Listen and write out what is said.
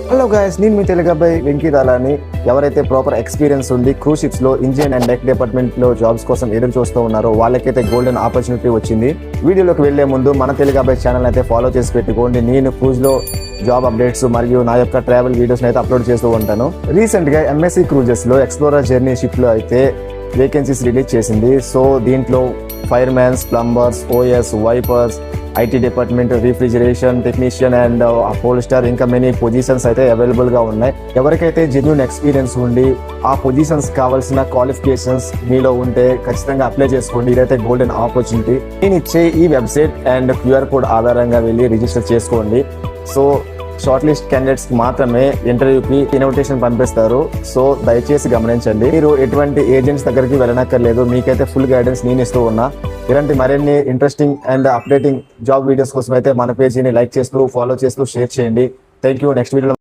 Hello guys, నేను మీ తెలుగు అబ్బాయి వెంకీ దాలాని. ఎవరైతే ప్రాపర్ ఎక్స్పీరియన్స్ ఉంది క్రూజ్ షిప్స్ లో ఇంజిన్ అండ్ డెక్ డిపార్ట్మెంట్ లో జాబ్స్ కోసం ఎదురు చూస్తూ ఉన్నారో వాళ్ళకైతే గోల్డెన్ ఆపర్చునిటీ వచ్చింది. వీడియోలోకి వెళ్లే ముందు మన తెలుగు అబ్బాయి ఛానల్ అయితే ఫాలో చేసి పెట్టుకోండి. నేను క్రూజ్ లో జాబ్ అప్డేట్స్ మరియు నా యొక్క ట్రావెల్ వీడియోస్ అయితే అప్లోడ్ చేస్తూ ఉంటాను. రీసెంట్ గా ఎంఎస్సి క్రూజెస్ లో ఎక్స్ప్లోరర్ జర్నీ షిప్ లో అయితే వేకెన్సీస్ రిలీజ్ చేసింది. సో దీంట్లో fire mans, plumbers, OS, wipers, IT department, refrigeration technician and upholster ఇంకా మెనీ పొజిషన్స్ అయితే అవైలబుల్ గా ఉన్నాయి. ఎవరికైతే జెన్యూన్ ఎక్స్పీరియన్స్ ఉండి ఆ పొజిషన్స్ కావాల్సిన క్వాలిఫికేషన్స్ మీలో ఉంటే ఖచ్చితంగా అప్లై చేసుకోండి. ఇదైతే గోల్డెన్ ఆపర్చునిటీ. నేను ఇచ్చే ఈ వెబ్సైట్ అండ్ క్యూఆర్ కోడ్ ఆధారంగా వెళ్ళి రిజిస్టర్ చేసుకోండి. సో షార్ట్ లిస్ట్ క్యాండిడేట్స్ మాత్రమే ఇంటర్వ్యూకి ఇన్విటేషన్ పంపిస్తారు. సో దయచేసి గమనించండి. మీరు ఎటువంటి ఏజెంట్స్ దగ్గరికి వెళ్ళనక్కర్లేదు. మీకైతే ఫుల్ గైడెన్స్ నేను ఇస్తూ ఉన్నా. ఇలాంటి మరిన్ని interesting and updating job videos కోసం అయితే మన పేజీని లైక్ చేస్తూ, ఫాలో చేస్తూ, షేర్ చేయండి. Thank you. నెక్స్ట్ వీడియోలో